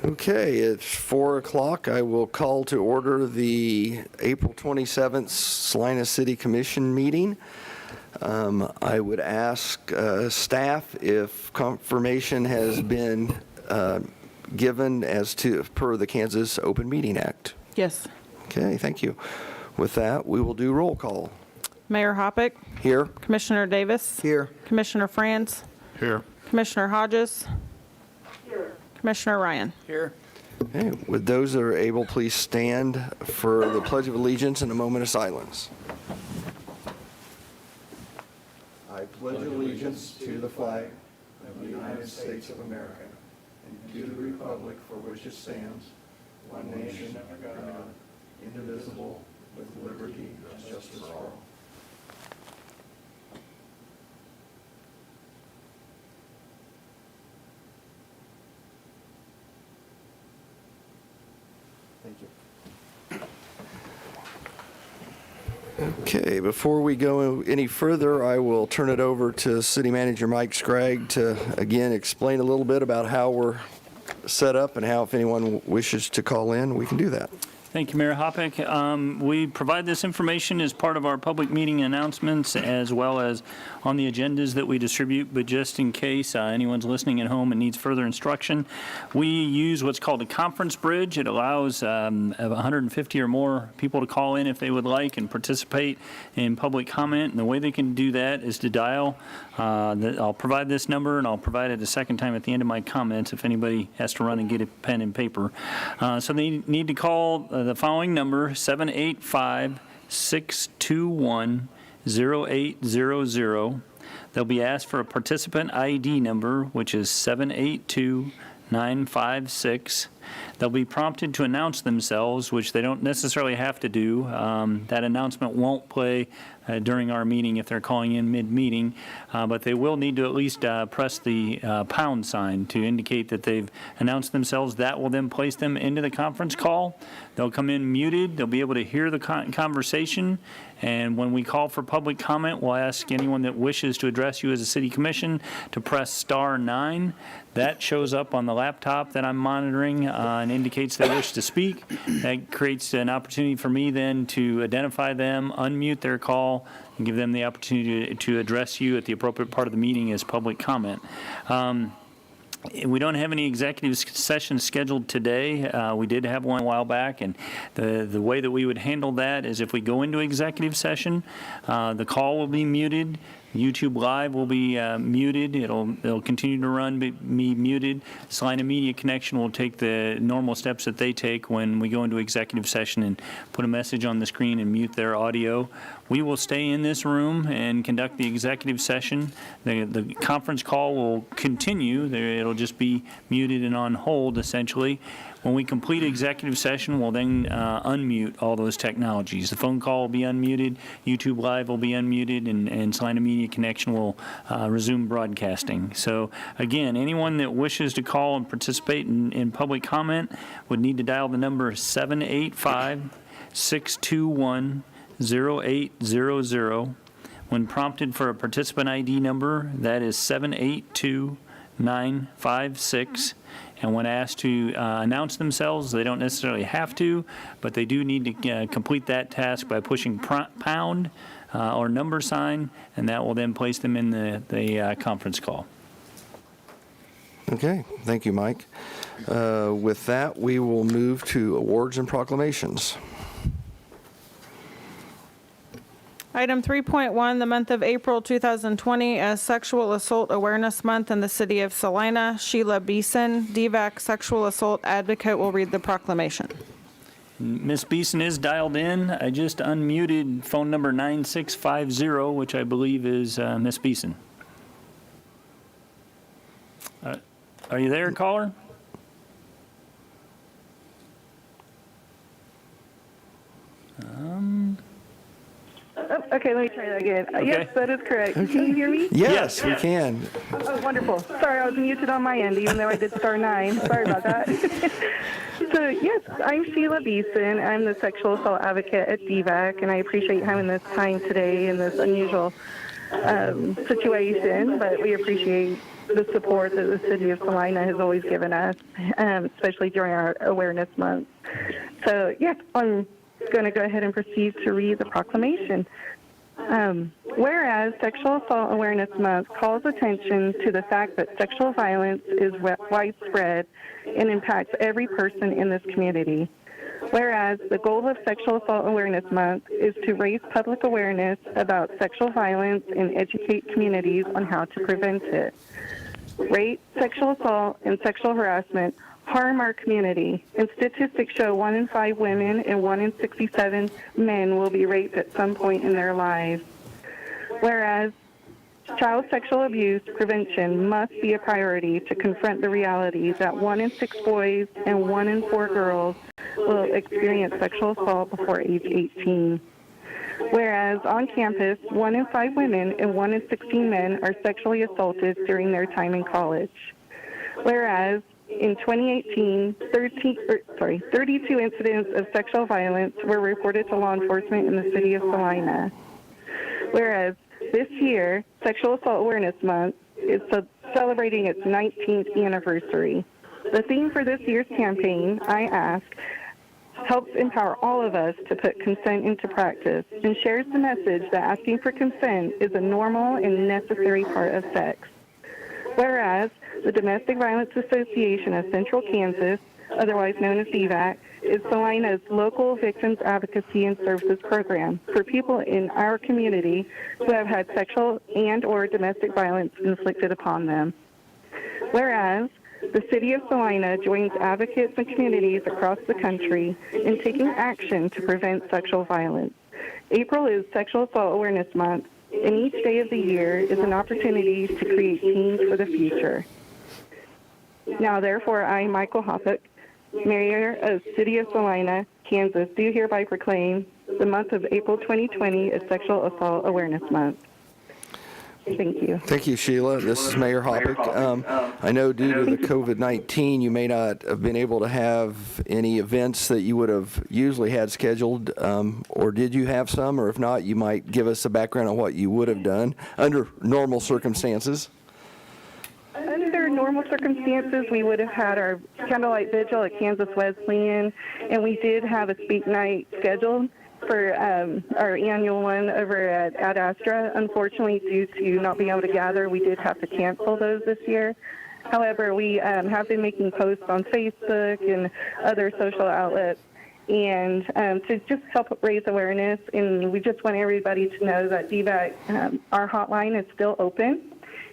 Okay, it's 4 o'clock. I will call to order the April 27th Salina City Commission meeting. I would ask staff if confirmation has been given as to per the Kansas Open Meeting Act. Yes. Okay, thank you. With that, we will do roll call. Mayor Hoppick. Here. Commissioner Davis. Here. Commissioner Franz. Here. Commissioner Hodges. Here. Commissioner Ryan. Here. Okay, would those that are able please stand for the Pledge of Allegiance and a moment of silence. I pledge allegiance to the flag of the United States of America and to the republic for which it stands, one nation under God, indivisible, with liberty and justice for all. Thank you. Okay, before we go any further, I will turn it over to City Manager Mike Scragg to, again, explain a little bit about how we're set up and how, if anyone wishes to call in, we can do that. Thank you, Mayor Hoppick. We provide this information as part of our public meeting announcements as well as on the agendas that we distribute, but just in case anyone's listening at home and needs further instruction, we use what's called a conference bridge. It allows 150 or more people to call in if they would like and participate in public comment, and the way they can do that is to dial. I'll provide this number, and I'll provide it a second time at the end of my comments if anybody has to run and get a pen and paper. So they need to call the following number, 785-621-0800. They'll be asked for a participant ID number, which is 782-956. They'll be prompted to announce themselves, which they don't necessarily have to do. That announcement won't play during our meeting if they're calling in mid-meeting, but they will need to at least press the pound sign to indicate that they've announced themselves. That will then place them into the conference call. They'll come in muted. They'll be able to hear the conversation. And when we call for public comment, we'll ask anyone that wishes to address you as a city commission to press *9. That shows up on the laptop that I'm monitoring and indicates they wish to speak. That creates an opportunity for me then to identify them, unmute their call, and give them the opportunity to address you at the appropriate part of the meeting as public comment. We don't have any executive sessions scheduled today. We did have one a while back, and the way that we would handle that is if we go into executive session, the call will be muted. YouTube Live will be muted. It'll continue to run, be muted. Salina Media Connection will take the normal steps that they take when we go into executive session and put a message on the screen and mute their audio. We will stay in this room and conduct the executive session. The conference call will continue. It'll just be muted and on hold, essentially. When we complete executive session, we'll then unmute all those technologies. The phone call will be unmuted, YouTube Live will be unmuted, and Salina Media Connection will resume broadcasting. So again, anyone that wishes to call and participate in public comment would need to dial the number 785-621-0800. When prompted for a participant ID number, that is 782-956. And when asked to announce themselves, they don't necessarily have to, but they do need to complete that task by pushing pound or number sign, and that will then place them in the conference call. Okay, thank you, Mike. With that, we will move to awards and proclamations. Item 3.1, the month of April 2020 as Sexual Assault Awareness Month in the city of Salina. Sheila Beeson, DVAC Sexual Assault Advocate, will read the proclamation. Ms. Beeson is dialed in. I just unmuted phone number 9650, which I believe is Ms. Beeson. Are you there, caller? Okay, let me try that again. Okay. Yes, that is correct. Okay. Can you hear me? Yes, we can. Oh, wonderful. Sorry, I was muted on my end, even though I did *9. Sorry about that. So, yes, I'm Sheila Beeson. I'm the sexual assault advocate at DVAC, and I appreciate having this time today in this unusual situation, but we appreciate the support that the city of Salina has always given us, especially during our awareness month. So, yes, I'm going to go ahead and proceed to read the proclamation. Whereas Sexual Assault Awareness Month calls attention to the fact that sexual violence is widespread and impacts every person in this community. Whereas the goal of Sexual Assault Awareness Month is to raise public awareness about sexual violence and educate communities on how to prevent it. Rape, sexual assault, and sexual harassment harm our community, and statistics show 1 in 5 women and 1 in 67 men will be raped at some point in their lives. Whereas child sexual abuse prevention must be a priority to confront the reality that 1 in 6 boys and 1 in 4 girls will experience sexual assault before age 18. Whereas on campus, 1 in 5 women and 1 in 16 men are sexually assaulted during their time in college. Whereas in 2018, 32 incidents of sexual violence were reported to law enforcement in the city of Salina. Whereas this year, Sexual Assault Awareness Month is celebrating its 19th anniversary. The theme for this year's campaign, I Ask, helps empower all of us to put consent into practice and shares the message that asking for consent is a normal and necessary part of sex. Whereas the Domestic Violence Association of Central Kansas, otherwise known as DVAC, is Salina's local victims advocacy and services program for people in our community who have had sexual and or domestic violence inflicted upon them. Whereas the City of Salina joins advocates and communities across the country in taking action to prevent sexual violence. April is Sexual Assault Awareness Month, and each day of the year is an opportunity to create teams for the future. Now, therefore, I, Michael Hoppock, Mayor of City of Salina, Kansas, do hereby proclaim the month of April 2020 as Sexual Assault Awareness Month. Thank you. Thank you, Sheila. This is Mayor Hoppock. I know due to the COVID-19, you may not have been able to have any events that you would have usually had scheduled, or did you have some? Or if not, you might give us a background on what you would have done under normal circumstances. Under normal circumstances, we would have had our candlelight vigil at Kansas Wesleyan, and we did have a speak night scheduled for our annual one over at Ad Astra. Unfortunately, due to not being able to gather, we did have to cancel those this year. However, we have been making posts on Facebook and other social outlets and to just help raise awareness. And we just want everybody to know that DVAC, our hotline is still open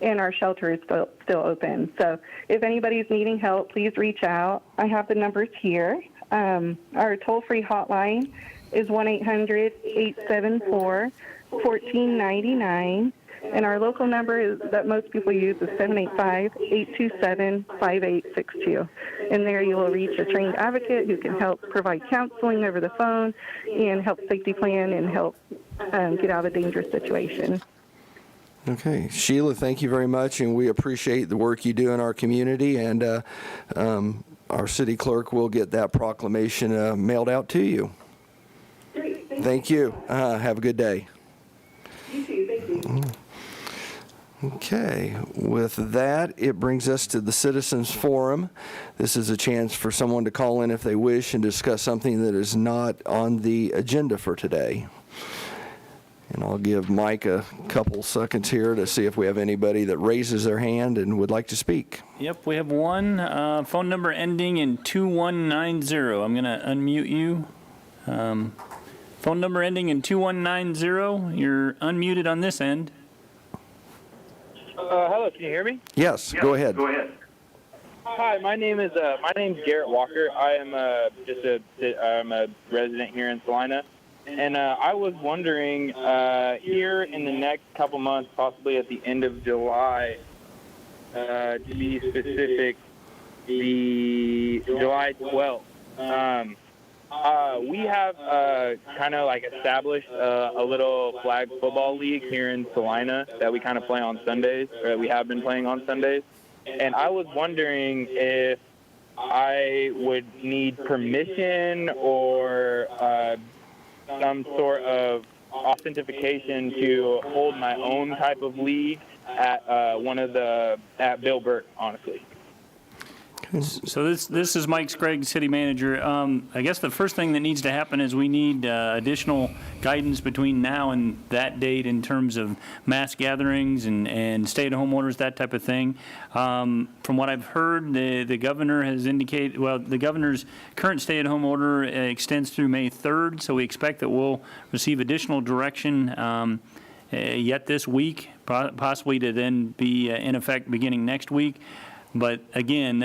and our shelter is still open. So if anybody's needing help, please reach out. I have the numbers here. Our toll-free hotline is 1-800-874-1499, and our local number that most people use is 785-827-5862. And there you will reach a trained advocate who can help provide counseling over the phone and help safety plan and help get out of a dangerous situation. Okay. Sheila, thank you very much, and we appreciate the work you do in our community, and our city clerk will get that proclamation mailed out to you. Great. Thank you. Have a good day. You too. Thank you. Okay. With that, it brings us to the Citizens Forum. This is a chance for someone to call in if they wish and discuss something that is not on the agenda for today. And I'll give Mike a couple seconds here to see if we have anybody that raises their hand and would like to speak. Yep, we have one. Phone number ending in 2190. I'm going to unmute you. Phone number ending in 2190. You're unmuted on this end. Hello, can you hear me? Yes, go ahead. Hi, my name's Garrett Walker. I am I'm a resident here in Salina, and I was wondering here in the next couple months, possibly at the end of July, to be specific, the July 12th. We have kind of like established a little flag football league here in Salina that we kind of play on Sundays, or that we have been playing on Sundays. And I was wondering if I would need permission or some sort of authentication to hold my own type of league at at Bill Burke, honestly. So this is Mike Scraggs, city manager. I guess the first thing that needs to happen is we need additional guidance between now and that date in terms of mass gatherings and stay-at-home orders, that type of thing. From what I've heard, the governor has indicated, well, the governor's current stay-at-home order extends through May 3rd, so we expect that we'll receive additional direction yet this week, possibly to then be in effect beginning next week. But again,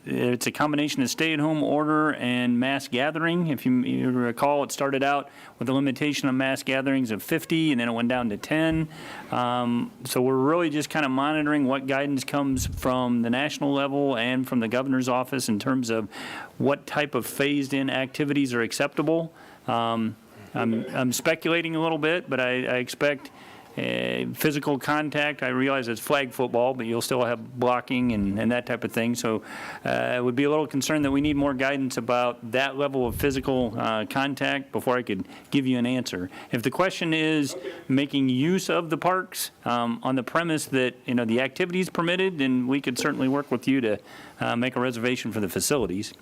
it's a combination of stay-at-home order and mass gathering. If you recall, it started out with a limitation on mass gatherings of 50, and then it went down to 10. So we're really just kind of monitoring what guidance comes from the national level and from the governor's office in terms of what type of phased-in activities are acceptable. I'm speculating a little bit, but I expect physical contact. I realize it's flag football, but you'll still have blocking and that type of thing. So I would be a little concerned that we need more guidance about that level of physical contact before I could give you an answer. If the question is making use of the parks on the premise that, the activity is permitted, then we could certainly work with you to make a reservation for the facilities.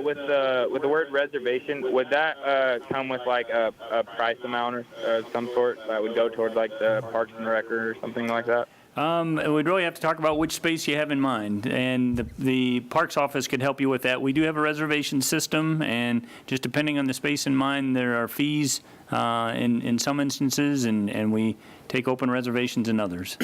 With the word reservation, would that come with like a price amount or some sort that would go towards like the Parks and Rec or something like that? We'd really have to talk about which space you have in mind, and the Parks office could help you with that. We do have a reservation system, and just depending on the space in mind, there are fees in some instances, and we take open reservations in others.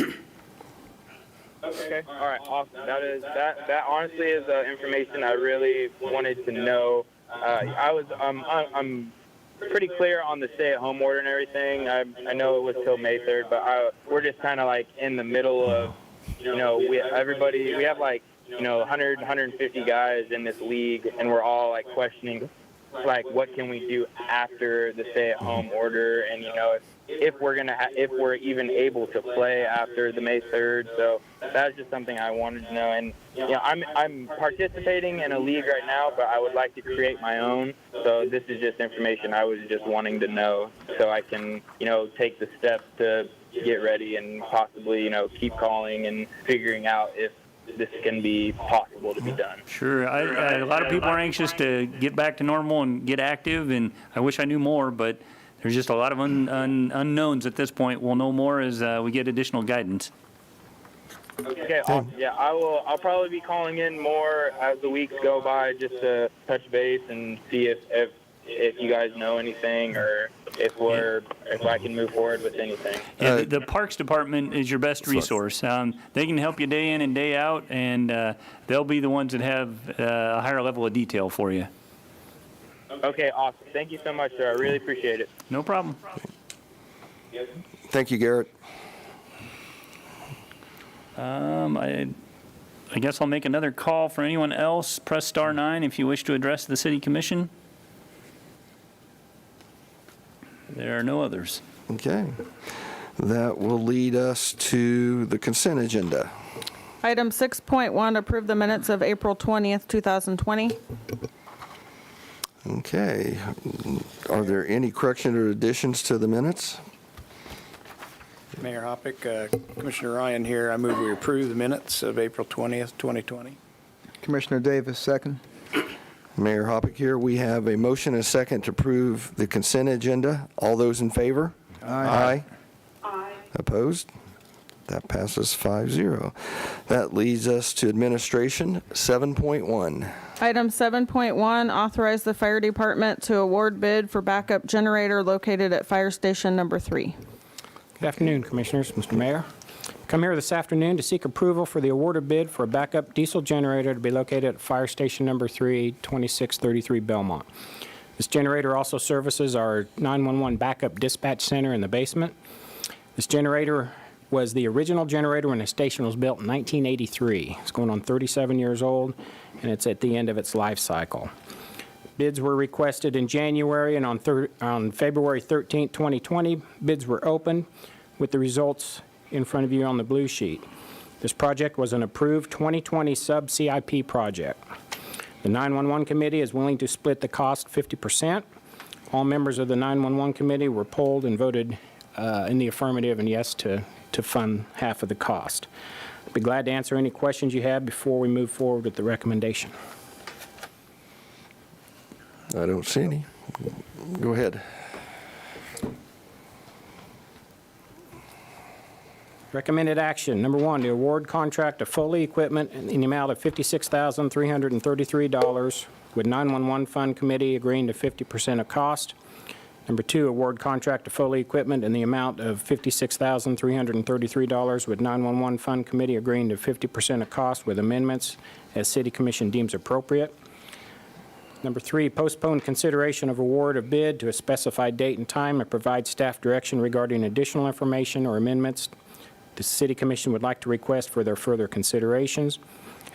Okay. All right. Awesome. That honestly is information I really wanted to know. I'm pretty clear on the stay-at-home order and everything. I know it was till May 3rd, but we're just kind of like in the middle of, we have like 100, 150 guys in this league, and we're all like questioning, like, what can we do after the stay-at-home order, and if we're even able to play after the May 3rd. So that's just something I wanted to know. And I'm participating in a league right now, but I would like to create my own. So this is just information I was just wanting to know, so I can take the steps to get ready and possibly keep calling and figuring out if this can be possible to be done. Sure. A lot of people are anxious to get back to normal and get active, and I wish I knew more, but there's just a lot of unknowns at this point. We'll know more as we get additional guidance. Okay, awesome. Yeah, I'll probably be calling in more as the weeks go by, just to touch base and see if you guys know anything, or if I can move forward with anything. Yeah, the Parks Department is your best resource. They can help you day in and day out, and they'll be the ones that have a higher level of detail for you. Okay, awesome. Thank you so much, sir. I really appreciate it. No problem. Thank you, Garrett. I guess I'll make another call for anyone else. Press star 9 if you wish to address the City Commission. There are no others. Okay. That will lead us to the consent agenda. Item 6.1, approve the minutes of April 20th, 2020. Okay. Are there any corrections or additions to the minutes? Mayor Hoppick, Commissioner Ryan here. I move we approve the minutes of April 20th, 2020. Commissioner Davis, second. Mayor Hoppick here. We have a motion and a second to approve the consent agenda. All those in favor? Aye. Aye. Opposed? That passes 5-0. That leads us to administration, 7.1. Item 7.1, authorize the fire department to award bid for backup generator located at Fire Station Number 3. Good afternoon, Commissioners, Mr. Mayor. Come here this afternoon to seek approval for the awarded bid for a backup diesel generator to be located at Fire Station Number 3, 2633 Belmont. This generator also services our 911 backup dispatch center in the basement. This generator was the original generator when the station was built in 1983. It's going on 37 years old, and it's at the end of its life cycle. Bids were requested in January, and on February 13, 2020, bids were opened with the results in front of you on the blue sheet. This project was an approved 2020 sub-CIP project. The 911 committee is willing to split the cost 50%. All members of the 911 committee were polled and voted in the affirmative and yes to fund half of the cost. I'd be glad to answer any questions you have before we move forward with the recommendation. I don't see any. Go ahead. Recommended action, number one, the award contract of Foley Equipment in the amount of $56,333 with 911 Fund Committee agreeing to 50% of cost. Number two, award contract to Foley Equipment in the amount of $56,333 with 911 Fund Committee agreeing to 50% of cost with amendments as City Commission deems appropriate. Number three, postpone consideration of award of bid to a specified date and time and provide staff direction regarding additional information or amendments the City Commission would like to request for their further considerations.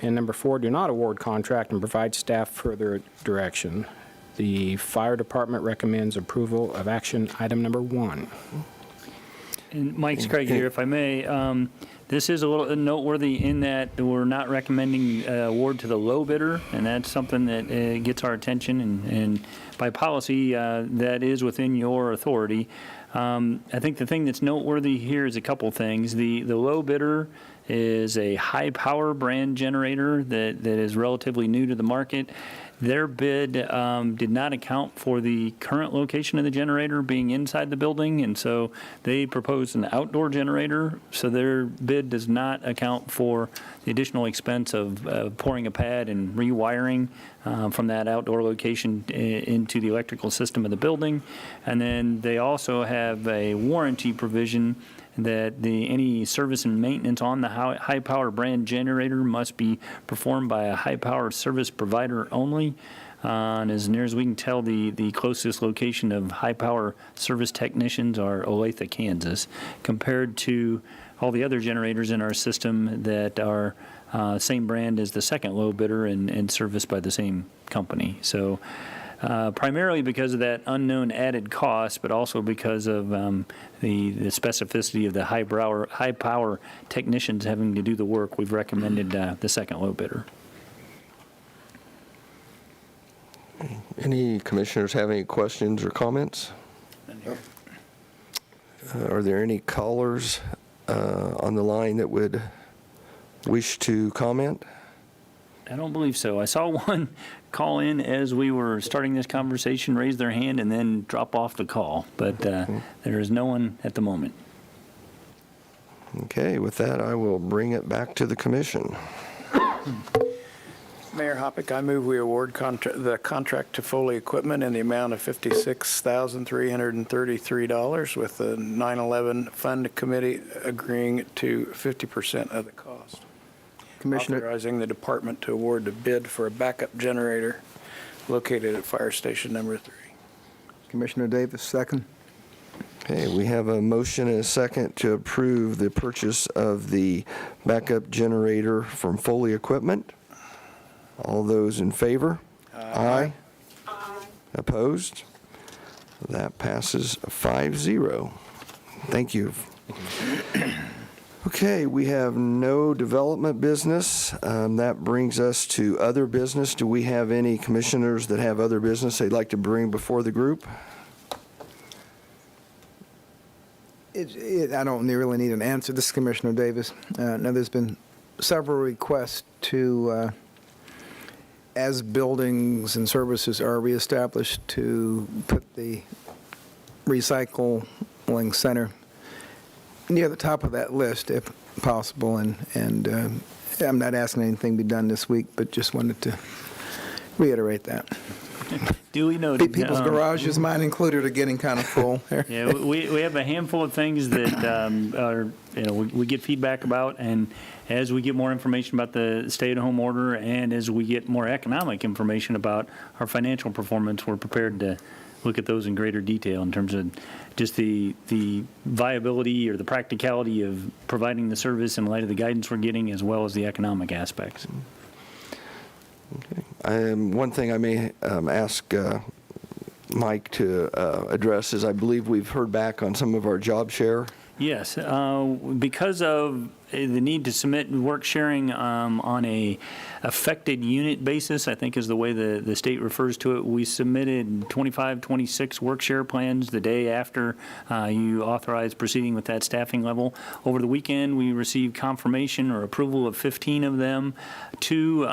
And number four, do not award contract and provide staff further direction. The Fire Department recommends approval of action item number one. And Mike Craig here, if I may. This is a little noteworthy in that we're not recommending award to the low bidder, and that's something that gets our attention. And by policy, that is within your authority. I think the thing that's noteworthy here is a couple things. The low bidder is a high-power brand generator that is relatively new to the market. Their bid did not account for the current location of the generator being inside the building, and so they proposed an outdoor generator. So their bid does not account for the additional expense of pouring a pad and rewiring from that outdoor location into the electrical system of the building. And then they also have a warranty provision that any service and maintenance on the high-power brand generator must be performed by a high-power service provider only. And as near as we can tell, the closest location of high-power service technicians are Olathe, Kansas, compared to all the other generators in our system that are same brand as the second low bidder and serviced by the same company. So primarily because of that unknown added cost, but also because of the specificity of the high-power technicians having to do the work, we've recommended the second low bidder. Any commissioners have any questions or comments? Are there any callers on the line that would wish to comment? I don't believe so. I saw one call in as we were starting this conversation, raise their hand, and then drop off the call. But there is no one at the moment. Okay, with that, I will bring it back to the commission. Mayor Hoppick, I move we award the contract to Foley Equipment in the amount of $56,333 with the 9/11 Fund Committee agreeing to 50% of the cost. Commissioner, Authorizing the department to award the bid for a backup generator located at Fire Station number 3. Commissioner Davis, second. Okay, we have a motion and a second to approve the purchase of the backup generator from Foley Equipment. All those in favor? Aye. Opposed? That passes 5-0. Thank you. Okay, we have no development business. That brings us to other business. Do we have any commissioners that have other business they'd like to bring before the group? I don't really need an answer. This is Commissioner Davis. Now, there's been several requests to, as buildings and services are reestablished, to put the recycling center near the top of that list, if possible. And I'm not asking anything be done this week, but just wanted to reiterate that. Duly noted. People's garages, mine included, are getting kind of full. Yeah, we have a handful of things that are, we get feedback about, and as we get more information about the stay-at-home order and as we get more economic information about our financial performance, we're prepared to look at those in greater detail in terms of just the viability or the practicality of providing the service in light of the guidance we're getting, as well as the economic aspects. Okay. One thing I may ask Mike to address is I believe we've heard back on some of our job share. Yes, because of the need to submit work sharing on a affected unit basis, I think is the way the state refers to it. We submitted 25, 26 work share plans the day after you authorized proceeding with that staffing level. Over the weekend, we received confirmation or approval of 15 of them. 2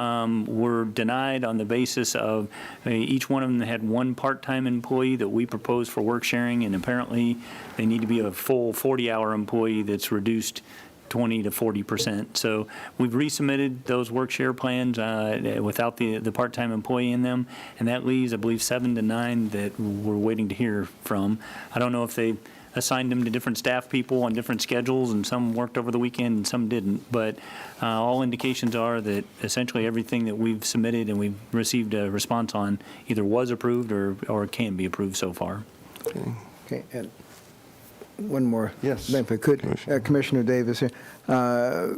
were denied on the basis of each one of them had one part-time employee that we proposed for work sharing, and apparently they need to be a full 40-hour employee that's reduced 20 to 40%. So we've resubmitted those work share plans without the part-time employee in them, and that leaves, I believe, 7 to 9 that we're waiting to hear from. I don't know if they assigned them to different staff people on different schedules, and some worked over the weekend and some didn't, but all indications are that essentially everything that we've submitted and we've received a response on either was approved or can be approved so far. Okay, and one more. Yes. If I could, Commissioner Davis here.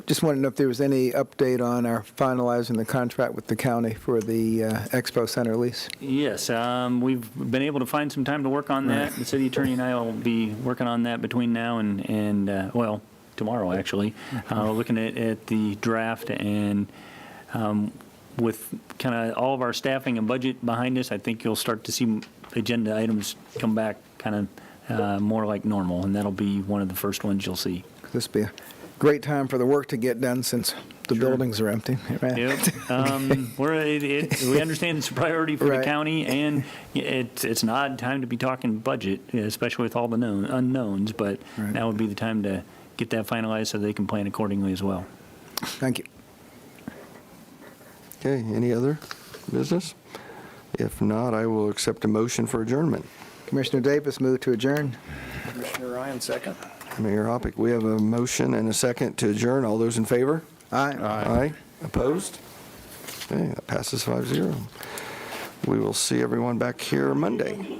Just wanted to know if there was any update on our finalizing the contract with the county for the Expo Center lease. Yes, we've been able to find some time to work on that. The city attorney and I will be working on that between now and well, tomorrow, actually, looking at the draft, and with kind of all of our staffing and budget behind us, I think you'll start to see agenda items come back kind of more like normal, and that'll be one of the first ones you'll see. This will be a great time for the work to get done since the buildings are empty. Right? Yep. We understand it's a priority for the Right. county, and it's an odd time to be talking budget, especially with all the unknowns, but Right. now would be the time to get that finalized so they can plan accordingly as well. Thank you. Okay, any other business? If not, I will accept a motion for adjournment. Commissioner Davis, move to adjourn. Commissioner Ryan, second. Mayor Hoppick, we have a motion and a second to adjourn. All those in favor? Aye. Aye. Opposed? Okay, that passes 5-0. We will see everyone back here Monday.